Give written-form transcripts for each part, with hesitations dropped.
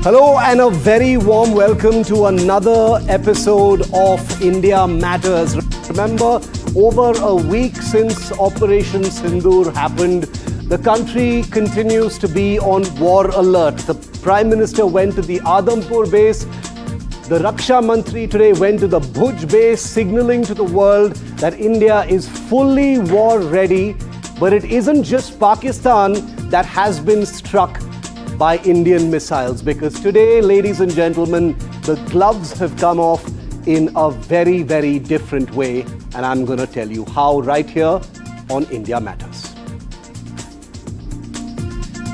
Hello and a very warm welcome to another episode of India Matters. Remember, over a week since Operation Sindoor happened, the country continues to be on war alert. The Prime Minister went to the Adampur base. The Raksha Mantri today went to the Bhuj base, signaling to the world that India is fully war ready. But it isn't just Pakistan that has been struck by Indian missiles, because today, ladies and gentlemen, the gloves have come off in a very, very different way. And I'm going to tell you how right here on India Matters.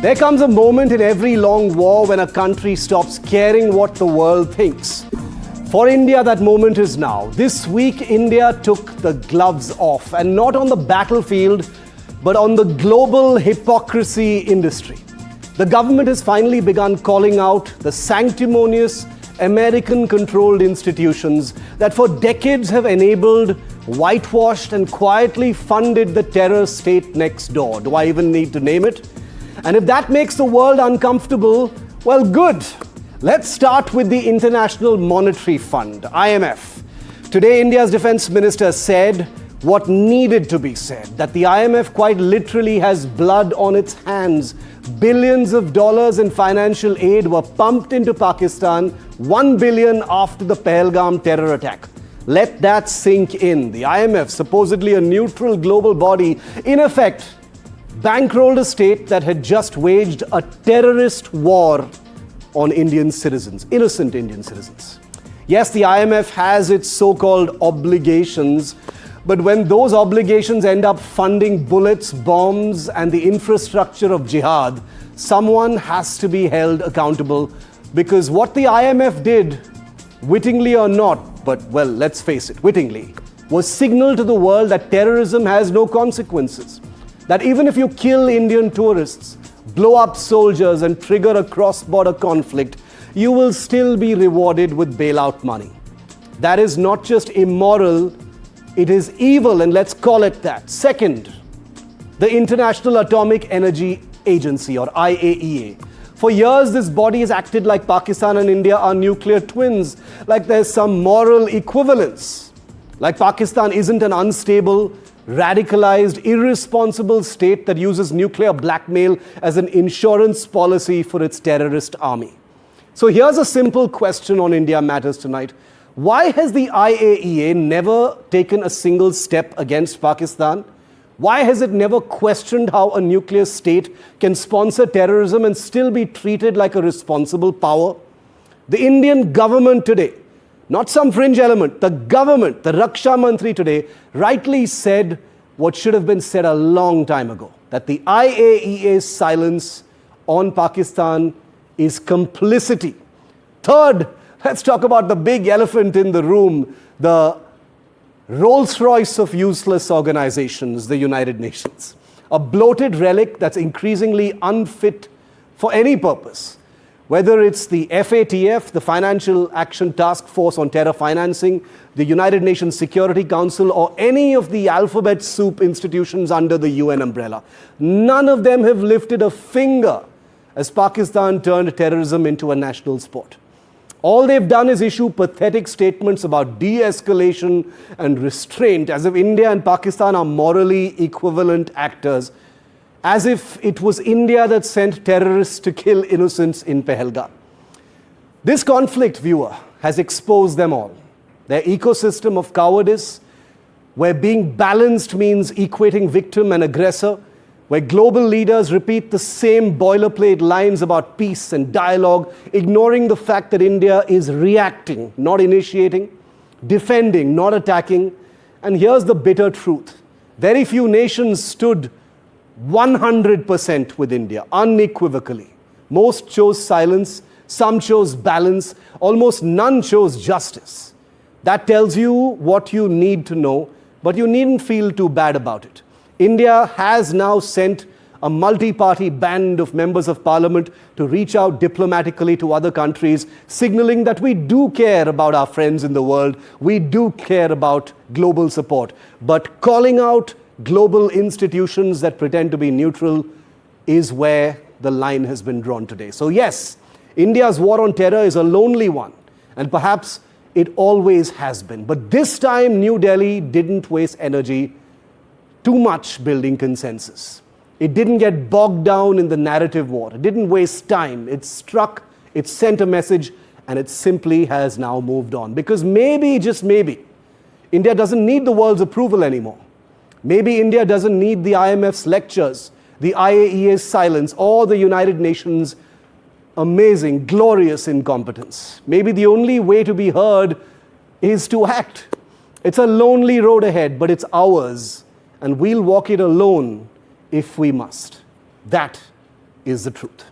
There comes a moment in every long war when a country stops caring what the world thinks. For India, that moment is now. This week, India took the gloves off, and not on the battlefield, but on the global hypocrisy industry. The government has finally begun calling out the sanctimonious American-controlled institutions that for decades have enabled, whitewashed and quietly funded the terror state next door. Do I even need to name it? And if that makes the world uncomfortable, well, good. Let's start with the International Monetary Fund, IMF. Today, India's Defence Minister said what needed to be said, that the IMF quite literally has blood on its hands. Billions of dollars in financial aid were pumped into Pakistan, 1 billion after the Pahalgam terror attack. Let that sink in. The IMF, supposedly a neutral global body, in effect, bankrolled a state that had just waged a terrorist war on Indian citizens, innocent Indian citizens. Yes, the IMF has its so-called obligations, but when those obligations end up funding bullets, bombs, and the infrastructure of jihad, someone has to be held accountable, because what the IMF did, wittingly or not, but well, let's face it, wittingly, was signal to the world that terrorism has no consequences. That even if you kill Indian tourists, blow up soldiers, and trigger a cross-border conflict, you will still be rewarded with bailout money. That is not just immoral, it is evil, and let's call it that. Second, the International Atomic Energy Agency, or IAEA. For years, this body has acted like Pakistan and India are nuclear twins, like there's some moral equivalence, like Pakistan isn't an unstable, radicalized, irresponsible state that uses nuclear blackmail as an insurance policy for its terrorist army. So here's a simple question on India Matters tonight. Why has the IAEA never taken a single step against Pakistan? Why has it never questioned how a nuclear state can sponsor terrorism and still be treated like a responsible power? The Indian government today, not some fringe element, the government, the Raksha Mantri today, rightly said what should have been said a long time ago, that the IAEA's silence on Pakistan is complicity. Third, let's talk about the big elephant in the room, the Rolls-Royce of useless organizations, the United Nations. A bloated relic that's increasingly unfit for any purpose. Whether it's the FATF, the Financial Action Task Force on Terror Financing, the United Nations Security Council, or any of the alphabet soup institutions under the UN umbrella. None of them have lifted a finger as Pakistan turned terrorism into a national sport. All they've done is issue pathetic statements about de-escalation and restraint, as if India and Pakistan are morally equivalent actors, as if it was India that sent terrorists to kill innocents in Pahalgam. This conflict, viewer, has exposed them all. Their ecosystem of cowardice, where being balanced means equating victim and aggressor, where global leaders repeat the same boilerplate lines about peace and dialogue, ignoring the fact that India is reacting, not initiating, defending, not attacking. And here's the bitter truth. Very few nations stood 100% with India, unequivocally. Most chose silence, some chose balance, almost none chose justice. That tells you what you need to know, but you needn't feel too bad about it. India has now sent a multi-party band of members of parliament to reach out diplomatically to other countries, signaling that we do care about our friends in the world, we do care about global support. But calling out global institutions that pretend to be neutral is where the line has been drawn today. So yes, India's war on terror is a lonely one, and perhaps it always has been. But this time, New Delhi didn't waste energy too much building consensus. It didn't get bogged down in the narrative war. It didn't waste time. It struck, it sent a message, and it simply has now moved on. Because maybe, just maybe, India doesn't need the world's approval anymore. Maybe India doesn't need the IMF's lectures, the IAEA's silence, or the United Nations' amazing, glorious incompetence. Maybe the only way to be heard is to act. It's a lonely road ahead, but it's ours, and we'll walk it alone if we must. That is the truth.